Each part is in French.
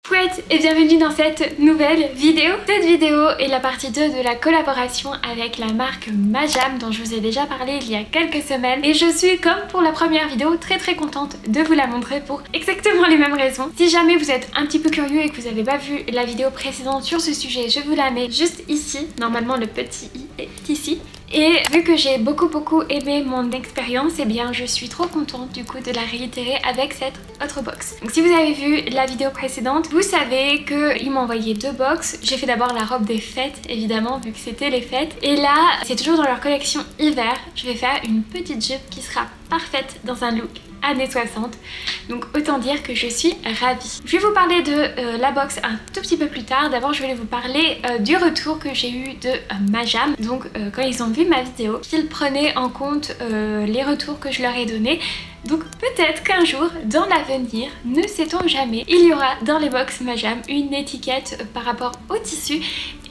Couette et bienvenue dans cette nouvelle vidéo. Cette vidéo est la partie 2 de la collaboration avec la marque Majam dont je vous ai déjà parlé il y a quelques semaines et je suis comme pour la première vidéo très contente de vous la montrer pour exactement les mêmes raisons. Si jamais vous êtes un petit peu curieux et que vous n'avez pas vu la vidéo précédente sur ce sujet, je vous la mets juste ici. Normalement le petit i est ici. Et vu que j'ai beaucoup aimé mon expérience, et bien je suis trop contente du coup de la réitérer avec cette autre box. Donc si vous avez vu la vidéo précédente, vous savez qu'ils m'ont envoyé deux box. J'ai fait d'abord la robe des fêtes évidemment vu que c'était les fêtes. Et là c'est toujours dans leur collection hiver. Je vais faire une petite jupe qui sera parfaite dans un look années 60, donc autant dire que je suis ravie. Je vais vous parler de la box un tout petit peu plus tard. D'abord je vais vous parler du retour que j'ai eu de Majam. Donc quand ils ont vu ma vidéo, qu'ils prenaient en compte les retours que je leur ai donnés. Donc peut-être qu'un jour, dans l'avenir, ne sait-on jamais, il y aura dans les box Majam une étiquette par rapport au tissu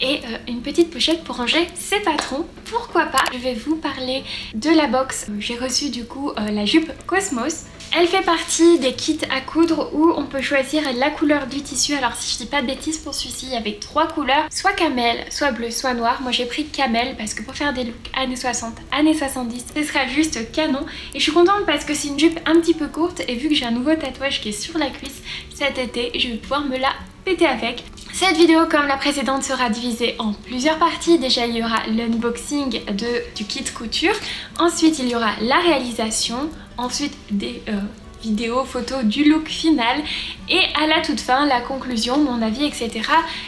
et une petite pochette pour ranger ses patrons. Pourquoi pas? Je vais vous parler de la box. J'ai reçu du coup la jupe Cosmos. Elle fait partie des kits à coudre où on peut choisir la couleur du tissu. Alors si je dis pas de bêtises, pour celui-ci il y avait trois couleurs, soit camel, soit bleu, soit noir. Moi j'ai pris camel parce que pour faire des looks années 60, années 70, ce sera juste canon. Et je suis contente parce que c'est une jupe un petit peu courte et vu que j'ai un nouveau tatouage qui est sur la cuisse cet été, je vais pouvoir me la péter avec. Cette vidéo, comme la précédente, sera divisée en plusieurs parties. Déjà, il y aura l'unboxing du kit couture. Ensuite, il y aura la réalisation. Ensuite, des vidéos, photos du look final. Et à la toute fin, la conclusion, mon avis, etc.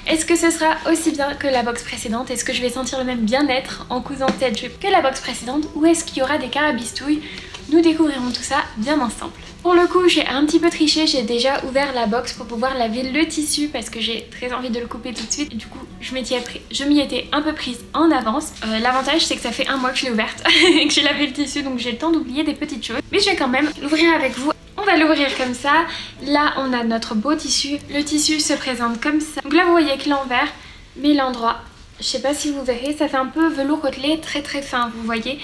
Est-ce que ce sera aussi bien que la box précédente? Est-ce que je vais sentir le même bien-être en cousant cette jupe que la box précédente? Ou est-ce qu'il y aura des carabistouilles? Nous découvrirons tout ça bien ensemble. Pour le coup, j'ai un petit peu triché, j'ai déjà ouvert la box pour pouvoir laver le tissu parce que j'ai très envie de le couper tout de suite. Du coup, je m'y étais un peu prise en avance. L'avantage, c'est que ça fait un mois que je l'ai ouverte et que j'ai lavé le tissu, donc j'ai le temps d'oublier des petites choses. Mais je vais quand même l'ouvrir avec vous. On va l'ouvrir comme ça. Là, on a notre beau tissu. Le tissu se présente comme ça. Donc là, vous voyez que l'envers, mais l'endroit, je sais pas si vous verrez, ça fait un peu velours côtelé, très fin, vous voyez.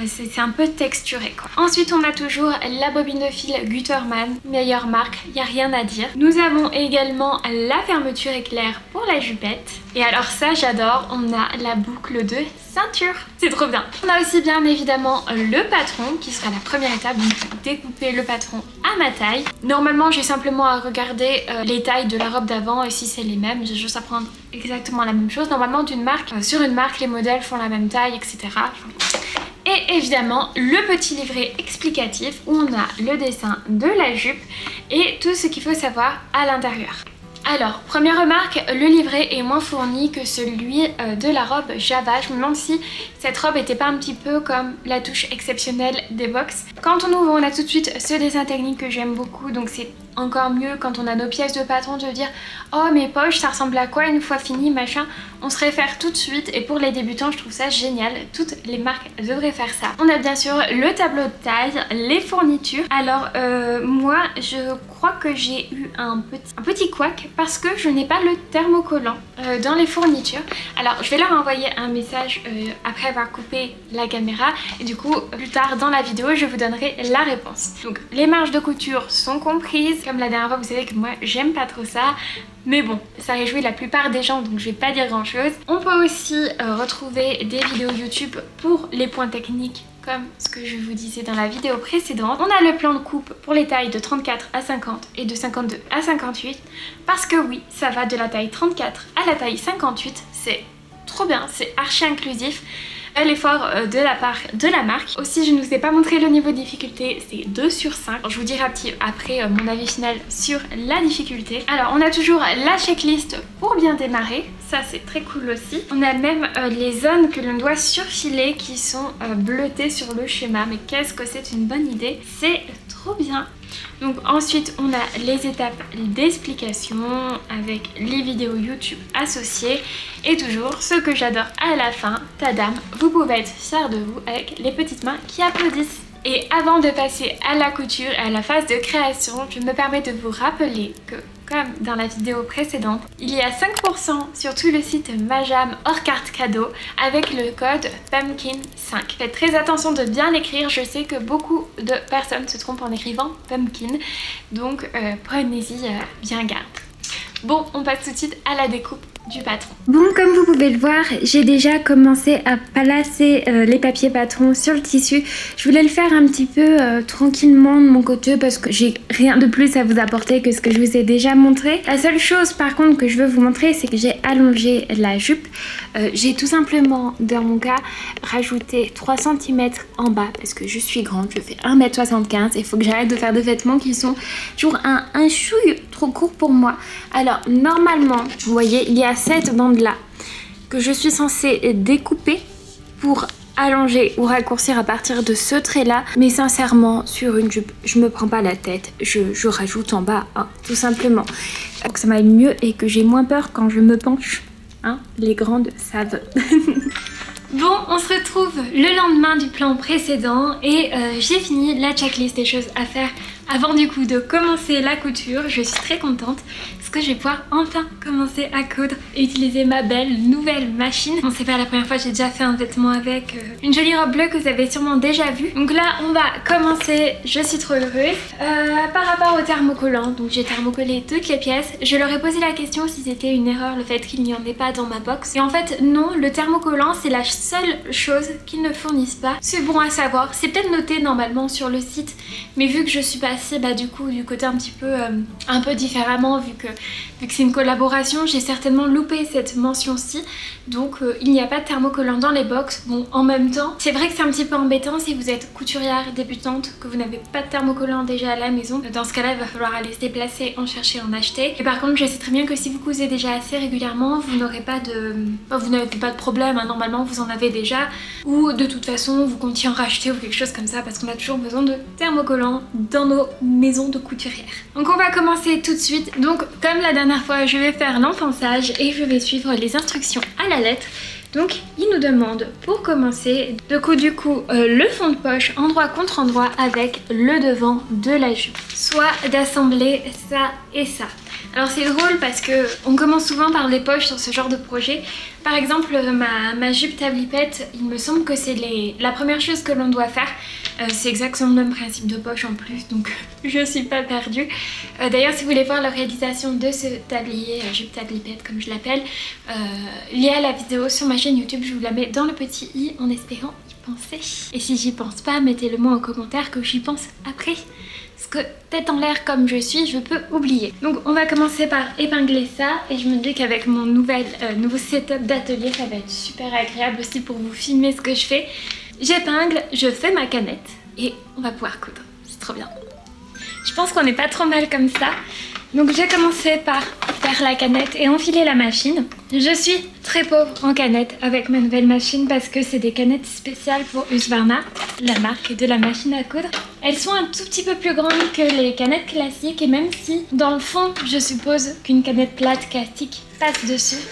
C'est un peu texturé quoi. Ensuite on a toujours la bobine de fil Gütermann, meilleure marque, il n'y a rien à dire. Nous avons également la fermeture éclair pour la jupette. Et alors ça j'adore, on a la boucle de ceinture, c'est trop bien. On a aussi bien évidemment le patron qui sera la première étape, donc découper le patron à ma taille. Normalement j'ai simplement à regarder les tailles de la robe d'avant et si c'est les mêmes, j'ai juste à prendre exactement la même chose. Normalement d'une marque, sur une marque les modèles font la même taille, etc. Et évidemment le petit livret explicatif où on a le dessin de la jupe et tout ce qu'il faut savoir à l'intérieur. Alors, première remarque, le livret est moins fourni que celui de la robe Java. Je me demande si cette robe était pas un petit peu comme la touche exceptionnelle des box. Quand on ouvre, on a tout de suite ce dessin technique que j'aime beaucoup, donc c'est encore mieux quand on a nos pièces de patron de dire « Oh, mes poches, ça ressemble à quoi une fois fini, machin ?» On se réfère tout de suite et pour les débutants, je trouve ça génial. Toutes les marques devraient faire ça. On a bien sûr le tableau de taille, les fournitures. Alors, moi, je crois que j'ai eu un petit couac parce que je n'ai pas le thermocollant dans les fournitures. Alors, je vais leur envoyer un message après avoir coupé la caméra et du coup, plus tard dans la vidéo, je vous donnerai la réponse. Donc, les marges de couture sont comprises. Comme la dernière fois, vous savez que moi, j'aime pas trop ça. Mais bon, ça réjouit la plupart des gens, donc je vais pas dire grand chose. On peut aussi retrouver des vidéos YouTube pour les points techniques, comme ce que je vous disais dans la vidéo précédente. On a le plan de coupe pour les tailles de 34 à 50 et de 52 à 58. Parce que oui, ça va de la taille 34 à la taille 58. C'est trop bien, c'est archi inclusif. L'effort de la part de la marque. Aussi, je ne vous ai pas montré le niveau de difficulté, c'est 2 sur 5. Je vous dirai après mon avis final sur la difficulté. Alors, on a toujours la checklist pour bien démarrer, ça c'est très cool aussi. On a même les zones que l'on doit surfiler qui sont bleutées sur le schéma, mais qu'est-ce que c'est une bonne idée, c'est trop bien. Donc ensuite on a les étapes d'explication avec les vidéos YouTube associées et toujours ce que j'adore à la fin, tadam, vous pouvez être fiers de vous avec les petites mains qui applaudissent. Et avant de passer à la couture et à la phase de création, je me permets de vous rappeler que comme dans la vidéo précédente, il y a 5% sur tout le site Majam hors carte cadeau avec le code PUMPKIN5. Faites très attention de bien l'écrire, je sais que beaucoup de personnes se trompent en écrivant Pumpkin, donc prenez-y bien garde. Bon, on passe tout de suite à la découpe du patron. Bon, comme vous pouvez le voir, j'ai déjà commencé à placer les papiers patrons sur le tissu. Je voulais le faire un petit peu tranquillement de mon côté parce que j'ai rien de plus à vous apporter que ce que je vous ai déjà montré. La seule chose par contre que je veux vous montrer, c'est que j'ai allongé la jupe. J'ai tout simplement, dans mon cas, rajouté 3 cm en bas parce que je suis grande, je fais 1m75 et il faut que j'arrête de faire des vêtements qui sont toujours un chouille trop court pour moi. Alors normalement, vous voyez, il y a cette bande là que je suis censée découper pour allonger ou raccourcir à partir de ce trait là, mais sincèrement sur une jupe je me prends pas la tête, je rajoute en bas hein, tout simplement pour que ça m'aille mieux et que j'ai moins peur quand je me penche hein, les grandes savent. Bon, on se retrouve le lendemain du plan précédent et j'ai fini la checklist des choses à faire avant du coup de commencer la couture. Je suis très contente parce que je vais pouvoir enfin commencer à coudre et utiliser ma belle nouvelle machine. Bon, c'est pas la première fois, j'ai déjà fait un vêtement avec une jolie robe bleue que vous avez sûrement déjà vue. Donc là, on va commencer, je suis trop heureuse. Par rapport au thermocollant, donc j'ai thermocollé toutes les pièces. Je leur ai posé la question si c'était une erreur le fait qu'il n'y en ait pas dans ma box. Et en fait, non, le thermocollant, c'est la seule chose qu'ils ne fournissent pas. C'est bon à savoir, c'est peut-être noté normalement sur le site, mais vu que je suis passée bah, du coup du côté un peu différemment, vu que c'est une collaboration, j'ai certainement loupé cette mention-ci. Donc il n'y a pas de thermocollant dans les box. Bon, en même temps, c'est vrai que c'est un petit peu embêtant si vous êtes couturière débutante, que vous n'avez pas de thermocollant déjà à la maison. Dans ce cas-là, il va falloir aller se déplacer, en chercher, en acheter. Et par contre, je sais très bien que si vous cousez déjà assez régulièrement, vous n'aurez pas de... Enfin, vous n'avez pas de problème, hein. Normalement vous en avez déjà. Ou de toute façon, vous comptiez en racheter ou quelque chose comme ça, parce qu'on a toujours besoin de thermocollants dans nos maisons de couturière. Donc on va commencer tout de suite. Donc comme la dernière fois, je vais faire l'enfonçage et je vais suivre les instructions à la lettre. Donc il nous demande pour commencer de coudre du coup le fond de poche endroit contre endroit avec le devant de la jupe, soit d'assembler ça et ça. Alors c'est drôle parce que on commence souvent par les poches sur ce genre de projet. Par exemple ma jupe tablipette, il me semble que c'est la première chose que l'on doit faire. C'est exactement le même principe de poche en plus, donc je suis pas perdue. D'ailleurs si vous voulez voir la réalisation de ce tablier, jupe tablipette comme je l'appelle, il y a la vidéo sur ma chaîne YouTube, je vous la mets dans le petit i en espérant y penser. Et si j'y pense pas, mettez-le moi en commentaire que j'y pense après. Parce que tête en l'air comme je suis, je peux oublier. Donc on va commencer par épingler ça et je me dis qu'avec mon nouveau setup d'atelier, ça va être super agréable aussi pour vous filmer ce que je fais. J'épingle, je fais ma canette et on va pouvoir coudre. C'est trop bien. Je pense qu'on n'est pas trop mal comme ça. Donc j'ai commencé par faire la canette et enfiler la machine. Je suis très pauvre en canettes avec ma nouvelle machine parce que c'est des canettes spéciales pour Husqvarna, la marque de la machine à coudre. Elles sont un tout petit peu plus grandes que les canettes classiques et même si dans le fond je suppose qu'une canette plate classique passe dessus,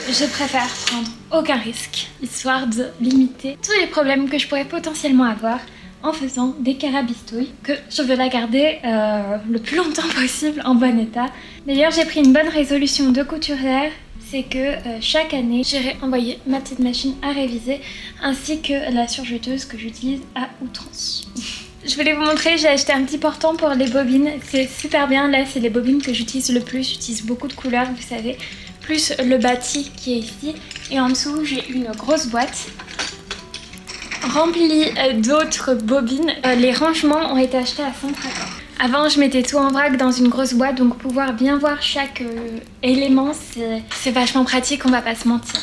je préfère prendre aucun risque, histoire de limiter tous les problèmes que je pourrais potentiellement avoir en faisant des carabistouilles, que je veux la garder le plus longtemps possible en bon état. D'ailleurs j'ai pris une bonne résolution de couturière, c'est que chaque année j'irai envoyer ma petite machine à réviser ainsi que la surjeteuse que j'utilise à outrance. Je voulais vous montrer, j'ai acheté un petit portant pour les bobines, c'est super bien, là c'est les bobines que j'utilise le plus, j'utilise beaucoup de couleurs vous savez, plus le bâti qui est ici et en dessous j'ai une grosse boîte remplie d'autres bobines. Les rangements ont été achetés à Centracor. Avant je mettais tout en vrac dans une grosse boîte donc pouvoir bien voir chaque élément c'est vachement pratique, on va pas se mentir.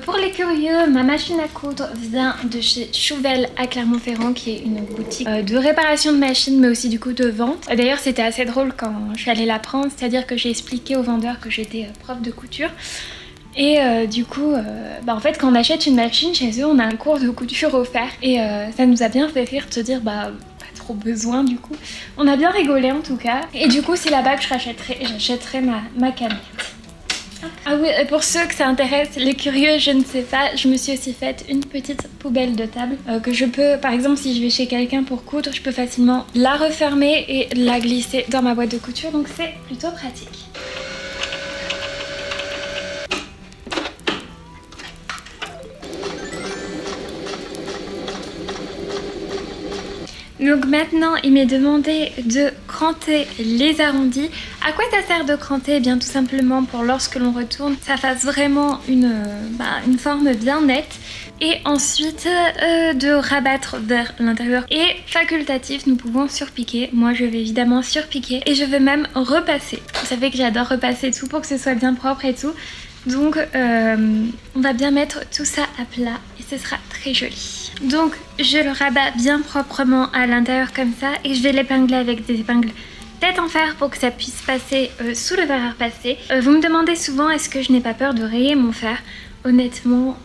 Pour les curieux, ma machine à coudre vient de chez Chouvel à Clermont-Ferrand qui est une boutique de réparation de machines mais aussi du coup de vente. D'ailleurs c'était assez drôle quand je suis allée la prendre, c'est-à-dire que j'ai expliqué au vendeur que j'étais prof de couture. Et du coup, en fait quand on achète une machine chez eux on a un cours de couture offert et ça nous a bien fait rire de se dire pas trop besoin du coup. On a bien rigolé en tout cas et du coup c'est là-bas que j'achèterai ma canette. Ah oui, et pour ceux que ça intéresse, les curieux, je ne sais pas, je me suis aussi faite une petite poubelle de table que je peux, par exemple si je vais chez quelqu'un pour coudre, je peux facilement la refermer et la glisser dans ma boîte de couture, donc c'est plutôt pratique. Donc maintenant il m'est demandé de cranter les arrondis À quoi ça sert de cranter? Eh bien tout simplement pour lorsque l'on retourne, ça fasse vraiment une forme bien nette. Et ensuite de rabattre vers l'intérieur. Et facultatif, nous pouvons surpiquer. Moi je vais évidemment surpiquer et je vais même repasser. Vous savez que j'adore repasser tout pour que ce soit bien propre et tout. Donc on va bien mettre tout ça à plat et ce sera très joli. Donc je le rabats bien proprement à l'intérieur comme ça et je vais l'épingler avec des épingles tête en fer pour que ça puisse passer sous le verre à repasser. Vous me demandez souvent est-ce que je n'ai pas peur de rayer mon fer. Honnêtement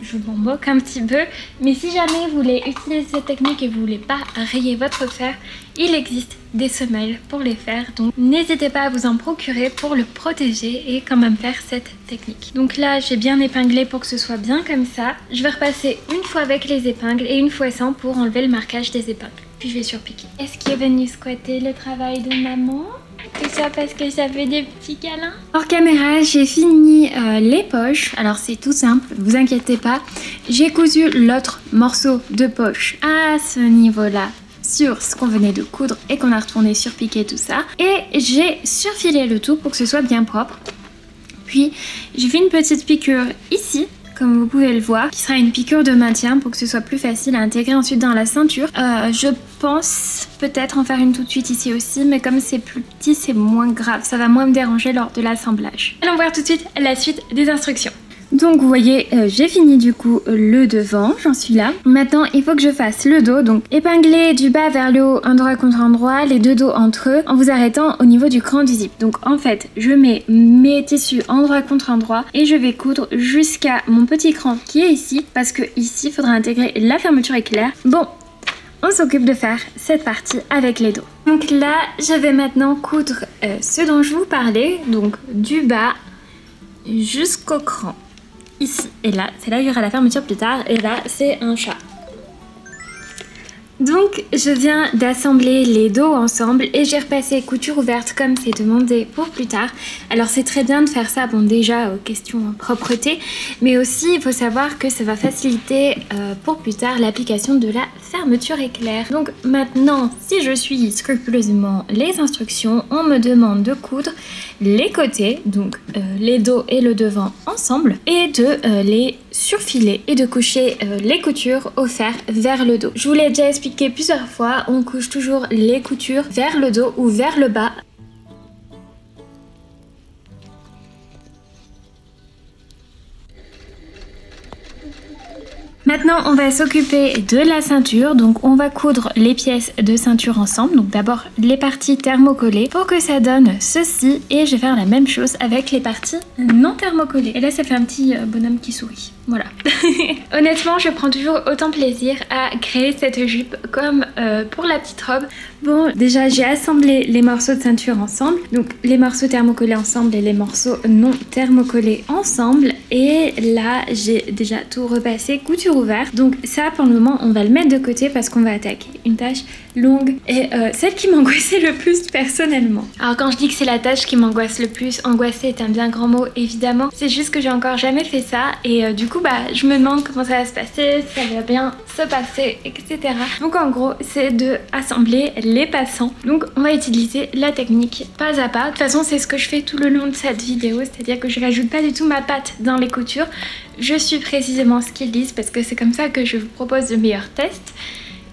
je m'en moque un petit peu, mais si jamais vous voulez utiliser cette technique et vous voulez pas rayer votre fer, il existe des semelles pour les faire, donc n'hésitez pas à vous en procurer pour le protéger et quand même faire cette technique. Donc là j'ai bien épinglé pour que ce soit bien comme ça. Je vais repasser une fois avec les épingles et une fois sans pour enlever le marquage des épingles. Puis je vais surpiquer. Est-ce qu'il est venu squatter le travail de maman? Tout ça parce que ça fait des petits câlins. Hors caméra, j'ai fini les poches. Alors c'est tout simple, vous inquiétez pas. J'ai cousu l'autre morceau de poche à ce niveau-là sur ce qu'on venait de coudre et qu'on a retourné surpiquer tout ça. Et j'ai surfilé le tout pour que ce soit bien propre. Puis j'ai fait une petite piqûre ici, comme vous pouvez le voir, qui sera une piqûre de maintien pour que ce soit plus facile à intégrer ensuite dans la ceinture. Je pense peut-être en faire une tout de suite ici aussi, mais comme c'est plus petit, c'est moins grave, ça va moins me déranger lors de l'assemblage. Allons voir tout de suite la suite des instructions. Donc vous voyez, j'ai fini du coup le devant, j'en suis là. Maintenant il faut que je fasse le dos, donc épingler du bas vers le haut, endroit contre endroit, les deux dos entre eux, en vous arrêtant au niveau du cran du zip. Donc en fait, je mets mes tissus endroit contre endroit et je vais coudre jusqu'à mon petit cran qui est ici, parce que ici il faudra intégrer la fermeture éclair. Bon, on s'occupe de faire cette partie avec les dos. Donc là, je vais maintenant coudre ce dont je vous parlais, donc du bas jusqu'au cran. Ici et là, c'est là où il y aura la fermeture plus tard, et là c'est un chat. Donc je viens d'assembler les dos ensemble et j'ai repassé couture ouverte comme c'est demandé pour plus tard. Alors c'est très bien de faire ça, bon déjà question propreté, mais aussi il faut savoir que ça va faciliter pour plus tard l'application de la fermeture éclair. Donc maintenant, si je suis scrupuleusement les instructions, on me demande de coudre les côtés, donc les dos et le devant ensemble, et de les surfiler et de coucher les coutures au fer vers le dos. Je vous l'ai déjà expliqué plusieurs fois, on couche toujours les coutures vers le dos ou vers le bas. Maintenant, on va s'occuper de la ceinture, donc on va coudre les pièces de ceinture ensemble. Donc d'abord les parties thermocollées pour que ça donne ceci, et je vais faire la même chose avec les parties non thermocollées. Et là ça fait un petit bonhomme qui sourit, voilà. Honnêtement, je prends toujours autant plaisir à créer cette jupe comme pour la petite robe. Bon, déjà j'ai assemblé les morceaux de ceinture ensemble, donc les morceaux thermocollés ensemble et les morceaux non thermocollés ensemble, et là j'ai déjà tout repassé couture ouverte. Donc ça pour le moment on va le mettre de côté parce qu'on va attaquer une tâche longue et celle qui m'angoissait le plus personnellement. Alors quand je dis que c'est la tâche qui m'angoisse le plus, angoisser est un bien grand mot évidemment, c'est juste que j'ai encore jamais fait ça et du coup je me demande comment ça va se passer, si ça va bien se passer, etc. Donc en gros c'est de assembler les passants. Donc on va utiliser la technique pas à pas. De toute façon c'est ce que je fais tout le long de cette vidéo, c'est-à-dire que je rajoute pas du tout ma patte dans les coutures. Je suis précisément ce qu'ils disent parce que c'est comme ça que je vous propose de meilleurs tests.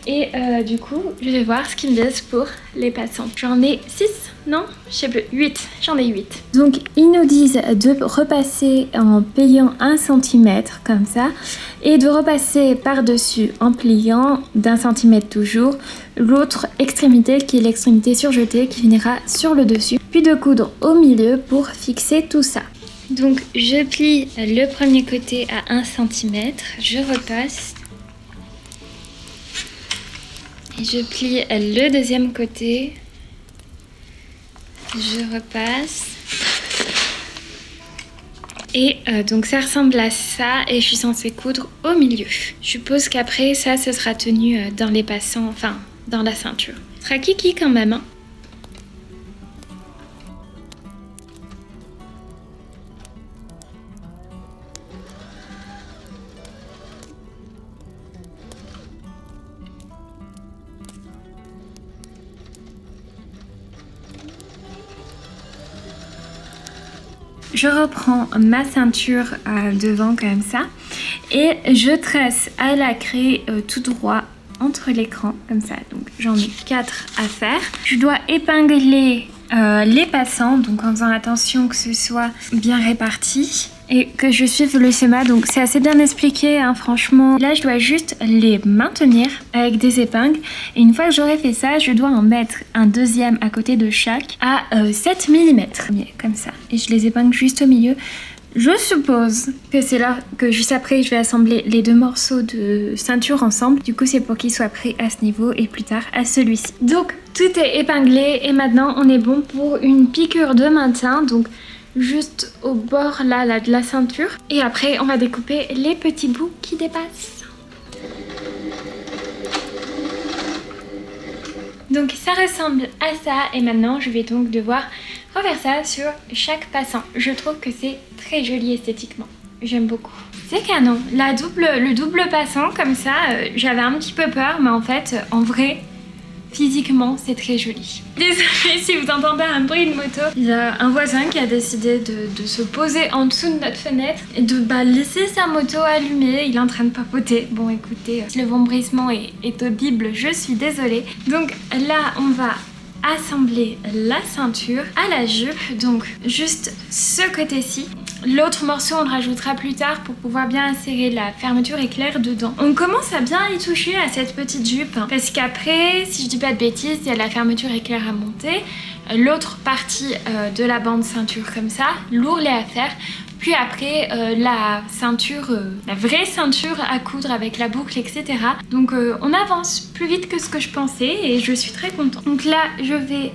Et du coup, je vais voir ce qu'ils me disent pour les passants. J'en ai 6, non? Je sais plus, 8. J'en ai 8. Donc, ils nous disent de repasser en pliant 1 cm comme ça. Et de repasser par-dessus en pliant d'1 cm toujours l'autre extrémité qui est l'extrémité surjetée qui finira sur le dessus. Puis de coudre au milieu pour fixer tout ça. Donc, je plie le premier côté à 1 cm. Je repasse. Je plie le deuxième côté, je repasse et donc ça ressemble à ça et je suis censée coudre au milieu. Je suppose qu'après ça, ce sera tenu dans les passants, enfin dans la ceinture. Ce sera kiki quand même, hein. je reprends ma ceinture devant comme ça et je trace à la craie tout droit entre l'écran comme ça. Donc j'en ai 4 à faire. Je dois épingler les passants, donc en faisant attention que ce soit bien réparti et que je suive le schéma. Donc c'est assez bien expliqué hein, franchement. Là je dois juste les maintenir avec des épingles et une fois que j'aurai fait ça, je dois en mettre un deuxième à côté de chaque à 7 mm comme ça et je les épingle juste au milieu. Je suppose que c'est là que juste après je vais assembler les 2 morceaux de ceinture ensemble. Du coup c'est pour qu'ils soient prêts à ce niveau et plus tard à celui-ci. Donc tout est épinglé et maintenant on est bon pour une piqûre de maintien. Donc juste au bord là de la ceinture. Et après on va découper les petits bouts qui dépassent. Donc ça ressemble à ça et maintenant je vais donc devoir refaire ça sur chaque passant. Je trouve que c'est très joli esthétiquement. J'aime beaucoup. C'est canon. Le double passant comme ça, j'avais un petit peu peur mais en fait en vrai physiquement c'est très joli. Désolée si vous entendez un bruit de moto. Il y a un voisin qui a décidé de se poser en dessous de notre fenêtre et de laisser sa moto allumée. Il est en train de papoter. Bon écoutez, si le vombrissement est audible, je suis désolée. Donc là on va assembler la ceinture à la jupe, donc juste ce côté-ci. L'autre morceau on le rajoutera plus tard pour pouvoir bien insérer la fermeture éclair dedans. On commence à bien y toucher à cette petite jupe parce qu'après, si je dis pas de bêtises, il y a la fermeture éclair à monter, l'autre partie de la bande ceinture comme ça, l'ourlet à faire. Puis après la ceinture, la vraie ceinture à coudre avec la boucle, etc. Donc on avance plus vite que ce que je pensais et je suis très contente. Donc là je vais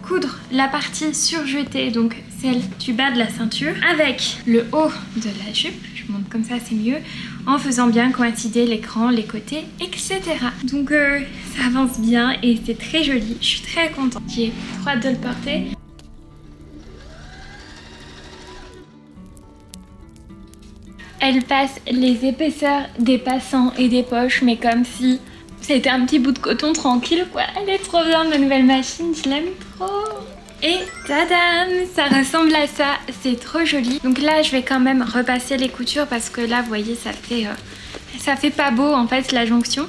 coudre la partie surjetée, donc celle du bas de la ceinture, avec le haut de la jupe. Je montre comme ça c'est mieux, en faisant bien coïncider l'écran, les côtés, etc. Donc ça avance bien et c'est très joli. Je suis très contente. J'ai trop hâte de le porter. Elle passe les épaisseurs des passants et des poches, mais comme si c'était un petit bout de coton tranquille quoi. Elle est trop bien ma nouvelle machine, je l'aime trop. Et tadam, ça ressemble à ça, c'est trop joli. Donc là je vais quand même repasser les coutures parce que là vous voyez ça fait pas beau en fait la jonction.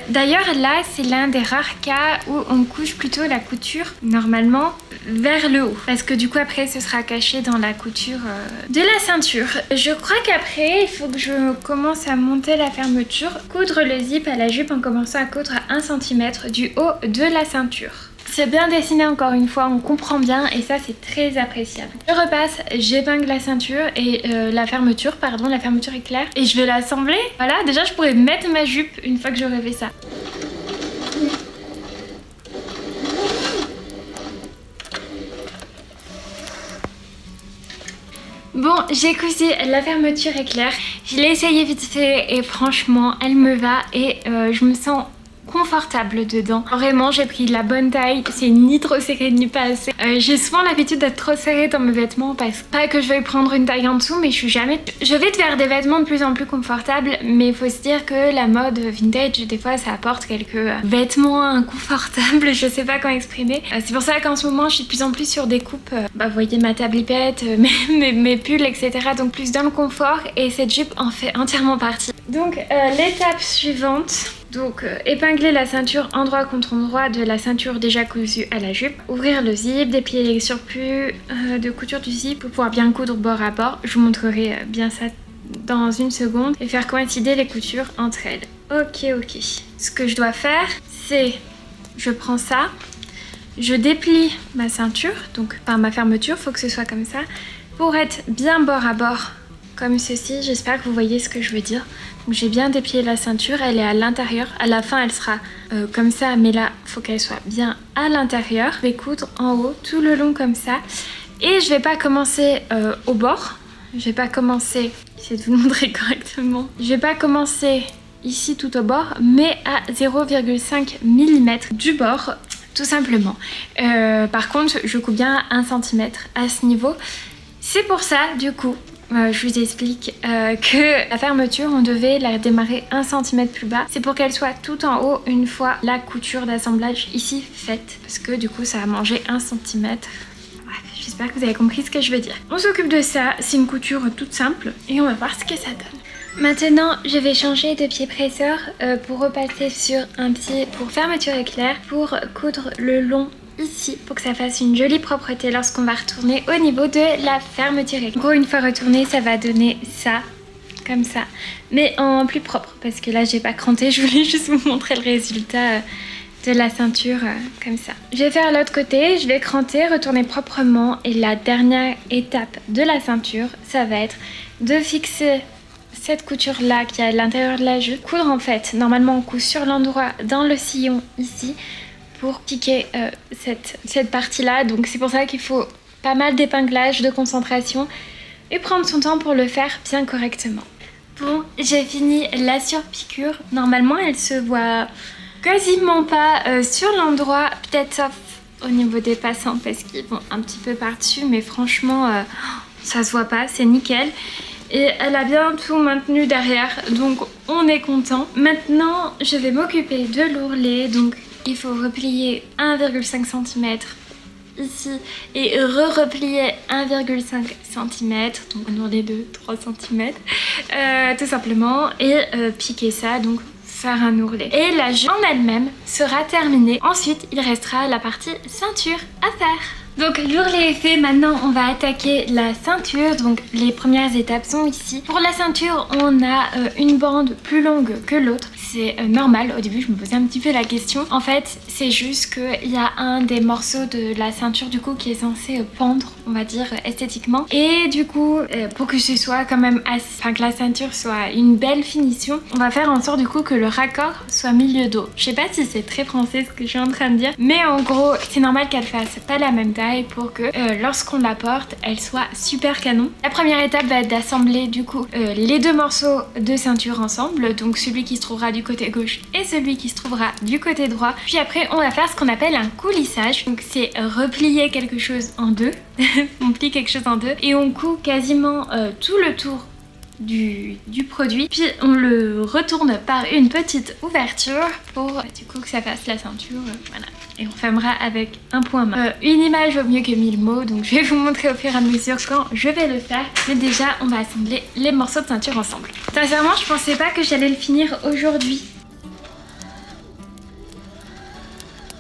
D'ailleurs là c'est l'un des rares cas où on couche plutôt la couture normalement vers le haut parce que du coup après ce sera caché dans la couture de la ceinture. Je crois qu'après il faut que je commence à monter la fermeture, coudre le zip à la jupe en commençant à coudre à 1 cm du haut de la ceinture. C'est bien dessiné encore une fois, on comprend bien et ça c'est très appréciable. Je repasse, j'épingle la ceinture et la fermeture éclair et je vais l'assembler. Voilà, déjà je pourrais mettre ma jupe une fois que j'aurai fait ça. Bon, j'ai cousu la fermeture éclair, je l'ai essayé vite fait et franchement elle me va et je me sens confortable dedans. Vraiment j'ai pris la bonne taille, c'est ni trop serré ni pas assez. J'ai souvent l'habitude d'être trop serrée dans mes vêtements parce pas que je vais prendre une taille en dessous mais je vais vers des vêtements de plus en plus confortables mais il faut se dire que la mode vintage des fois ça apporte quelques vêtements inconfortables, je sais pas comment exprimer. C'est pour ça qu'en ce moment je suis de plus en plus sur des coupes, vous voyez ma tablipette, mes pulls etc. Donc plus dans le confort et cette jupe en fait entièrement partie. Donc l'étape suivante, donc épingler la ceinture endroit contre endroit de la ceinture déjà cousue à la jupe, ouvrir le zip, déplier les surplus de couture du zip pour pouvoir bien coudre bord à bord. Je vous montrerai bien ça dans une seconde et faire coïncider les coutures entre elles. Ok. Ce que je dois faire c'est, je prends ça, je déplie ma ceinture, donc par ma fermeture, faut que ce soit comme ça, pour être bien bord à bord comme ceci. J'espère que vous voyez ce que je veux dire. Donc j'ai bien déplié la ceinture, elle est à l'intérieur. À la fin elle sera comme ça, mais là il faut qu'elle soit bien à l'intérieur. Je vais coudre en haut tout le long comme ça. Et je vais pas commencer au bord. Je vais pas commencer, j'essaie de vous montrer correctement. Je vais pas commencer ici tout au bord, mais à 0,5 mm du bord, tout simplement. Par contre je coupe bien à 1 cm à ce niveau. C'est pour ça du coup, je vous explique que la fermeture on devait la démarrer 1 cm plus bas. C'est pour qu'elle soit tout en haut une fois la couture d'assemblage ici faite. Parce que du coup ça a mangé 1 cm. Bref, je J'espère que vous avez compris ce que je veux dire. On s'occupe de ça, c'est une couture toute simple et on va voir ce que ça donne. Maintenant, je vais changer de pied presseur pour repasser sur un pied pour fermeture éclair pour coudre le long ici pour que ça fasse une jolie propreté lorsqu'on va retourner au niveau de la fermeture éclair. En gros, une fois retourné, ça va donner ça, comme ça, mais en plus propre parce que là, j'ai pas cranté, je voulais juste vous montrer le résultat de la ceinture comme ça. Je vais faire l'autre côté, je vais cranter, retourner proprement et la dernière étape de la ceinture, ça va être de fixer cette couture là qui est à l'intérieur de la jupe, coudre en fait, normalement on coud sur l'endroit dans le sillon ici pour piquer cette partie là, donc c'est pour ça qu'il faut pas mal d'épinglage, de concentration et prendre son temps pour le faire bien correctement. Bon, j'ai fini la surpiqûre, normalement elle se voit quasiment pas sur l'endroit, peut-être sauf au niveau des passants parce qu'ils vont un petit peu par dessus, mais franchement ça se voit pas, c'est nickel. Et elle a bien tout maintenu derrière, donc on est content. Maintenant, je vais m'occuper de l'ourlet, donc il faut replier 1,5 cm ici et replier 1,5 cm, donc un ourlet de 3 cm, tout simplement, et piquer ça, donc faire un ourlet. Et la jupe en elle-même sera terminée. Ensuite, il restera la partie ceinture à faire. Donc l'ourlet est fait, maintenant on va attaquer la ceinture, donc les premières étapes sont ici. Pour la ceinture, on a une bande plus longue que l'autre, c'est normal. Au début je me posais un petit peu la question, en fait c'est juste qu'il y a un des morceaux de la ceinture du coup qui est censé pendre, on va dire esthétiquement, et du coup pour que ce soit quand même enfin que la ceinture soit une belle finition, on va faire en sorte du coup que le raccord soit milieu dos. Je sais pas si c'est très français ce que je suis en train de dire, mais en gros c'est normal qu'elle fasse pas la même taille pour que lorsqu'on la porte elle soit super canon. La première étape va être d'assembler du coup les deux morceaux de ceinture ensemble, donc celui qui se trouvera du côté gauche et celui qui se trouvera du côté droit. Puis après on va faire ce qu'on appelle un coulissage, donc c'est replier quelque chose en deux on plie quelque chose en deux et on coud quasiment tout le tour du produit, puis on le retourne par une petite ouverture pour du coup que ça fasse la ceinture, voilà. Et on fermera avec un point main. Une image vaut mieux que 1000 mots, donc je vais vous montrer au fur et à mesure quand je vais le faire. Mais déjà on va assembler les morceaux de ceinture ensemble. Sincèrement je pensais pas que j'allais le finir aujourd'hui.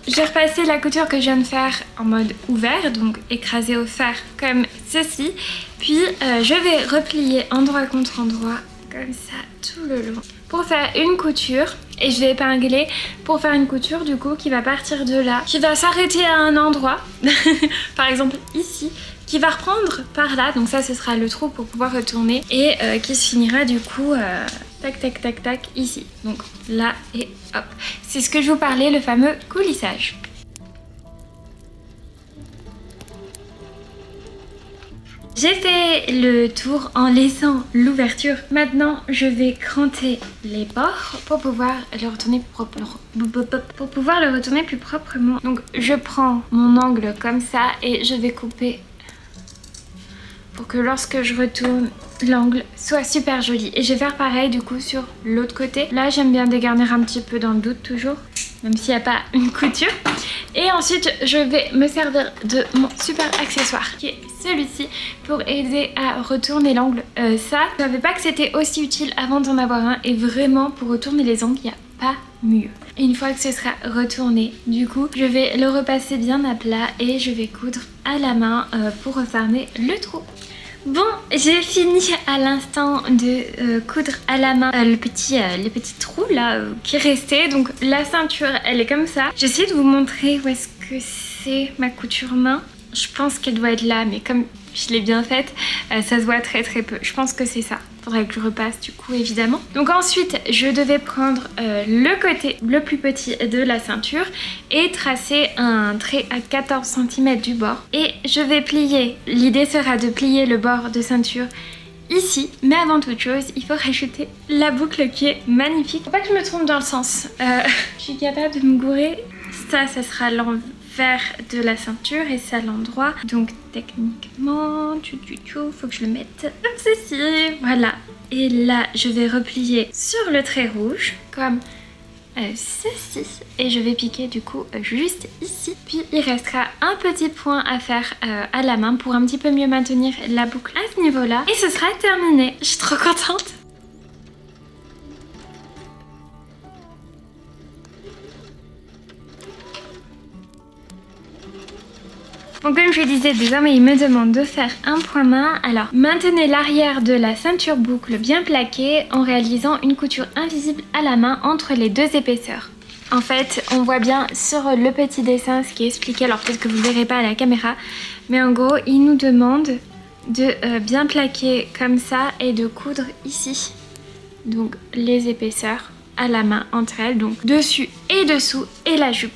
J'ai repassé la couture que je viens de faire en mode ouvert, donc écrasée au fer comme ceci. Puis je vais replier endroit contre endroit comme ça tout le long pour faire une couture, et je vais épingler pour faire une couture du coup qui va partir de là, qui va s'arrêter à un endroit par exemple ici, qui va reprendre par là, donc ça ce sera le trou pour pouvoir retourner, et qui se finira du coup tac tac tac tac ici, donc là et hop. C'est ce que je vous parlais, le fameux coulissage. J'ai fait le tour en laissant l'ouverture. Maintenant, je vais cranter les bords pour pouvoir le retourner plus proprement. Donc, je prends mon angle comme ça et je vais couper pour que lorsque je retourne, l'angle soit super joli. Et je vais faire pareil du coup sur l'autre côté. Là, j'aime bien dégarnir un petit peu dans le doute toujours, même s'il n'y a pas une couture. Et ensuite, je vais me servir de mon super accessoire qui est celui-ci pour aider à retourner l'angle. Ça, je savais pas que c'était aussi utile avant d'en avoir un, et vraiment pour retourner les angles, il n'y a pas mieux. Et une fois que ce sera retourné, du coup, je vais le repasser bien à plat et je vais coudre à la main pour refermer le trou. Bon, j'ai fini à l'instant de coudre à la main le petit trou là qui restait. Donc la ceinture, elle est comme ça. J'essaie de vous montrer où est-ce que c'est ma couture main. Je pense qu'elle doit être là, mais comme je l'ai bien faite, ça se voit très peu. Je pense que c'est ça. Faudrait que je repasse du coup évidemment. Donc ensuite je devais prendre le côté le plus petit de la ceinture et tracer un trait à 14 cm du bord. Et je vais plier. L'idée sera de plier le bord de ceinture ici. Mais avant toute chose, il faut rajouter la boucle qui est magnifique. Faut pas que je me trompe dans le sens. Je suis capable de me gourer. Ça sera l'envers de la ceinture et ça l'endroit. Donc techniquement, faut que je le mette comme ceci. Voilà. Et là, je vais replier sur le trait rouge, comme ceci et je vais piquer du coup juste ici. Puis il restera un petit point à faire à la main pour un petit peu mieux maintenir la boucle à ce niveau là et ce sera terminé. Je suis trop contente. Bon, comme je disais, désormais il me demande de faire un point main. Alors maintenez l'arrière de la ceinture boucle bien plaquée en réalisant une couture invisible à la main entre les deux épaisseurs. En fait on voit bien sur le petit dessin ce qui est expliqué, alors peut-être que vous ne verrez pas à la caméra, mais en gros il nous demande de bien plaquer comme ça et de coudre ici donc les épaisseurs à la main entre elles, donc dessus et dessous, et la jupe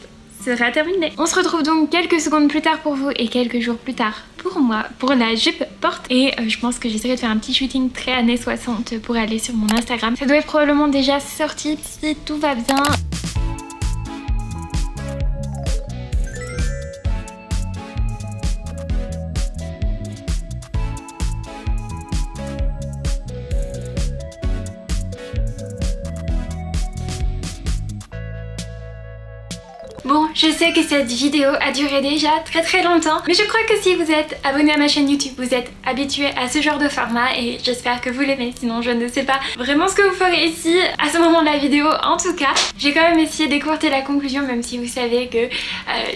sera terminée. On se retrouve donc quelques secondes plus tard pour vous et quelques jours plus tard pour moi pour la jupe porte, et je pense que j'essaierai de faire un petit shooting très années 60 pour aller sur mon Instagram. Ça doit être probablement déjà sorti si tout va bien. Bon, je sais que cette vidéo a duré déjà très longtemps, mais je crois que si vous êtes abonné à ma chaîne YouTube, vous êtes habitué à ce genre de format et j'espère que vous l'aimez, sinon je ne sais pas vraiment ce que vous ferez ici à ce moment de la vidéo. En tout cas, j'ai quand même essayé d'écourter la conclusion, même si vous savez que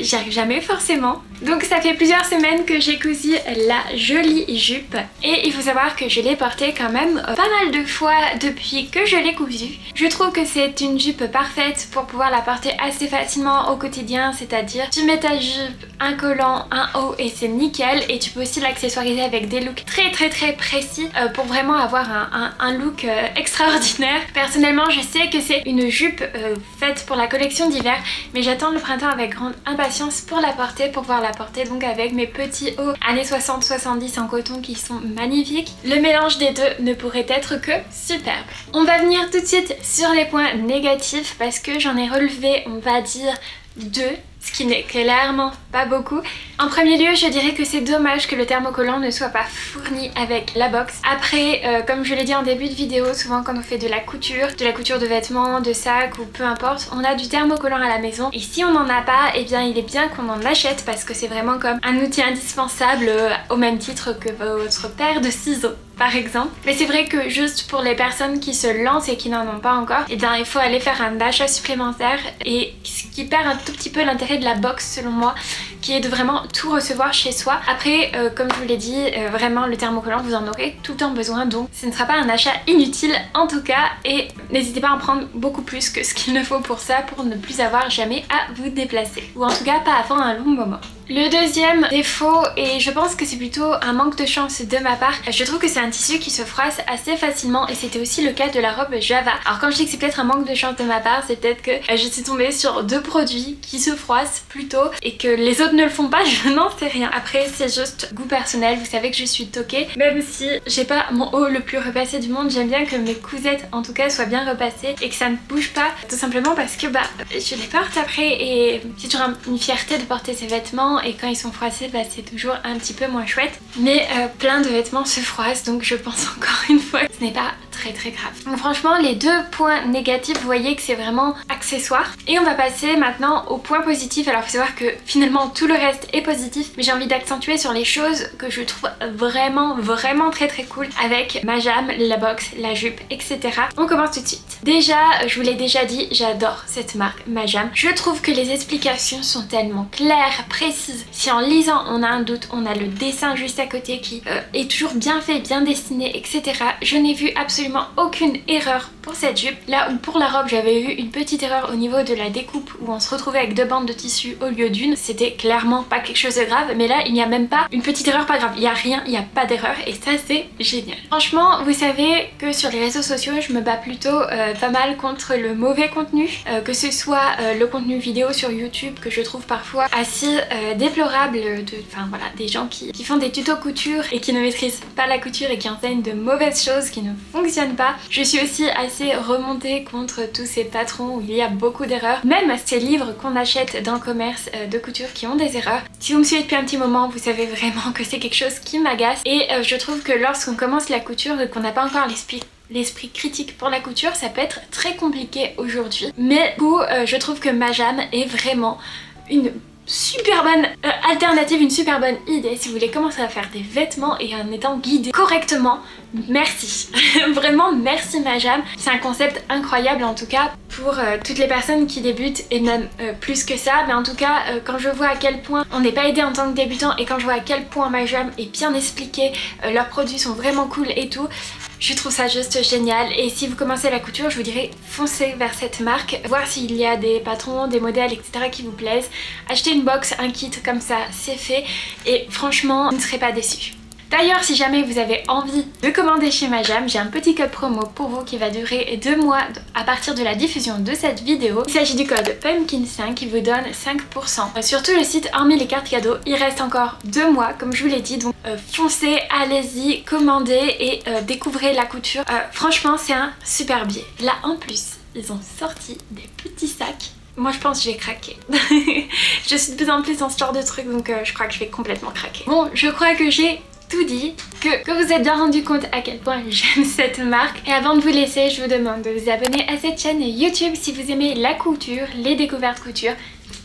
j'y arrive jamais forcément. Donc ça fait plusieurs semaines que j'ai cousu la jolie jupe et il faut savoir que je l'ai portée quand même pas mal de fois depuis que je l'ai cousue. Je trouve que c'est une jupe parfaite pour pouvoir la porter assez facilement au quotidien, c'est-à-dire tu mets ta jupe, un collant, un haut et c'est nickel, et tu peux aussi l'accessoiriser avec des looks très précis pour vraiment avoir un look extraordinaire. Personnellement je sais que c'est une jupe faite pour la collection d'hiver, mais j'attends le printemps avec grande impatience pour la porter, pour pouvoir la porter donc avec mes petits hauts années 60-70 en coton qui sont magnifiques. Le mélange des deux ne pourrait être que superbe. On va venir tout de suite sur les points négatifs parce que j'en ai relevé, on va dire, deux, ce qui n'est clairement pas beaucoup. En premier lieu, je dirais que c'est dommage que le thermocollant ne soit pas fourni avec la box. Après, comme je l'ai dit en début de vidéo, souvent quand on fait de la couture de vêtements, de sacs ou peu importe, on a du thermocollant à la maison. Et si on n'en a pas, eh bien il est bien qu'on en achète parce que c'est vraiment comme un outil indispensable au même titre que votre paire de ciseaux par exemple. Mais c'est vrai que juste pour les personnes qui se lancent et qui n'en ont pas encore, eh bien il faut aller faire un achat supplémentaire, et ce qui perd un tout petit peu l'intérêt de la box selon moi, qui est de vraiment tout recevoir chez soi. Après comme je vous l'ai dit, vraiment le thermocollant vous en aurez tout le temps besoin, donc ce ne sera pas un achat inutile en tout cas, et n'hésitez pas à en prendre beaucoup plus que ce qu'il ne faut pour ça, pour ne plus avoir jamais à vous déplacer, ou en tout cas pas avant un long moment. Le deuxième défaut, et je pense que c'est plutôt un manque de chance de ma part, je trouve que c'est un tissu qui se froisse assez facilement, et c'était aussi le cas de la robe Java. Alors quand je dis que c'est peut-être un manque de chance de ma part, c'est peut-être que je suis tombée sur deux produits qui se froissent plutôt et que les autres ne le font pas, je n'en sais rien. Après c'est juste goût personnel, vous savez que je suis toquée, même si j'ai pas mon haut le plus repassé du monde, j'aime bien que mes cousettes en tout cas soient bien repassées et que ça ne bouge pas, tout simplement parce que je les porte après et c'est toujours une fierté de porter ces vêtements, et quand ils sont froissés c'est toujours un petit peu moins chouette. Mais plein de vêtements se froissent, donc je pense encore une fois que ce n'est pas très grave. Donc franchement les deux points négatifs, vous voyez que c'est vraiment accessoire. Et on va passer maintenant aux points positifs. Alors il faut savoir que finalement tout le reste est positif, mais j'ai envie d'accentuer sur les choses que je trouve vraiment très cool avec ma jam, la box, la jupe, etc. On commence tout de suite. Déjà, je vous l'ai déjà dit, j'adore cette marque, ma jam. Je trouve que les explications sont tellement claires, précises. Si en lisant on a un doute, on a le dessin juste à côté qui est toujours bien fait, bien dessiné, etc. Je n'ai vu absolument aucune erreur pour cette jupe. Là où pour la robe j'avais eu une petite erreur au niveau de la découpe où on se retrouvait avec deux bandes de tissu au lieu d'une, c'était clairement pas quelque chose de grave, mais là il n'y a même pas une petite erreur pas grave, il n'y a rien, il n'y a pas d'erreur, et ça c'est génial. Franchement vous savez que sur les réseaux sociaux je me bats plutôt pas mal contre le mauvais contenu, que ce soit le contenu vidéo sur YouTube que je trouve parfois assez déplorable, enfin voilà, des gens qui font des tutos couture et qui ne maîtrisent pas la couture et qui enseignent de mauvaises choses qui ne fonctionnent pas. Je suis aussi assez remontée contre tous ces patrons où il y a beaucoup d'erreurs, même ces livres qu'on achète dans le commerce de couture qui ont des erreurs. Si vous me suivez depuis un petit moment, vous savez vraiment que c'est quelque chose qui m'agace, et je trouve que lorsqu'on commence la couture et qu'on n'a pas encore l'esprit l'esprit critique pour la couture, ça peut être très compliqué aujourd'hui. Mais du coup, je trouve que Majam est vraiment une super bonne alternative, une super bonne idée si vous voulez commencer à faire des vêtements et en étant guidé correctement. Merci. Vraiment merci Majam. C'est un concept incroyable en tout cas pour toutes les personnes qui débutent et même plus que ça. Mais en tout cas quand je vois à quel point on n'est pas aidé en tant que débutant et quand je vois à quel point Majam est bien expliqué, leurs produits sont vraiment cool et tout, je trouve ça juste génial. Et si vous commencez la couture, je vous dirais foncez vers cette marque, voir s'il y a des patrons, des modèles, etc. qui vous plaisent. Achetez une box, un kit comme ça, c'est fait. Et franchement, vous ne serez pas déçus. D'ailleurs, si jamais vous avez envie de commander chez Majam, j'ai un petit code promo pour vous qui va durer 2 mois à partir de la diffusion de cette vidéo. Il s'agit du code PUMPKIN5 qui vous donne 5%. Sur tout le site, hormis les cartes cadeaux, il reste encore 2 mois comme je vous l'ai dit. Donc foncez, allez-y, commandez et découvrez la couture. Franchement, c'est un super biais. Là en plus, ils ont sorti des petits sacs. Moi je pense que je vais craquer. Je suis de plus en plus dans ce genre de truc donc je crois que je vais complètement craquer. Bon, je crois que j'ai tout dit, que vous êtes bien rendu compte à quel point j'aime cette marque. Et avant de vous laisser, je vous demande de vous abonner à cette chaîne YouTube si vous aimez la couture, les découvertes couture.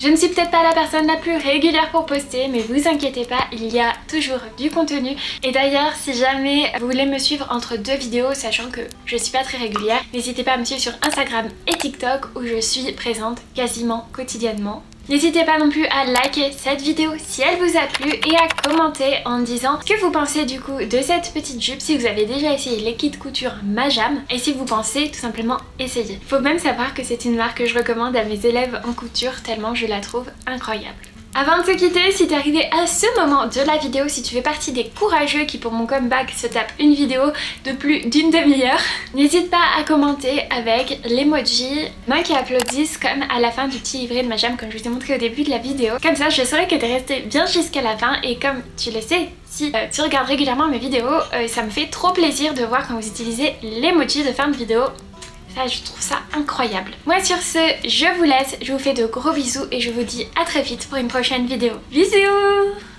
Je ne suis peut-être pas la personne la plus régulière pour poster, mais vous inquiétez pas, il y a toujours du contenu. Et d'ailleurs, si jamais vous voulez me suivre entre 2 vidéos, sachant que je suis pas très régulière, n'hésitez pas à me suivre sur Instagram et TikTok où je suis présente quasiment quotidiennement. N'hésitez pas non plus à liker cette vidéo si elle vous a plu et à commenter en disant ce que vous pensez du coup de cette petite jupe, si vous avez déjà essayé les kits couture Majam et si vous pensez tout simplement essayer. Faut même savoir que c'est une marque que je recommande à mes élèves en couture tellement je la trouve incroyable. Avant de se quitter, si t'es arrivé à ce moment de la vidéo, si tu fais partie des courageux qui pour mon comeback se tapent une vidéo de plus d'une demi-heure, n'hésite pas à commenter avec l'emoji main qui applaudissent comme à la fin du petit livret de Majam comme je vous ai montré au début de la vidéo. Comme ça je saurai que t'es resté bien jusqu'à la fin et comme tu le sais, si tu regardes régulièrement mes vidéos, ça me fait trop plaisir de voir quand vous utilisez l'emoji de fin de vidéo. Ça, je trouve ça incroyable. Moi sur ce, je vous laisse, je vous fais de gros bisous et je vous dis à très vite pour une prochaine vidéo. Bisous!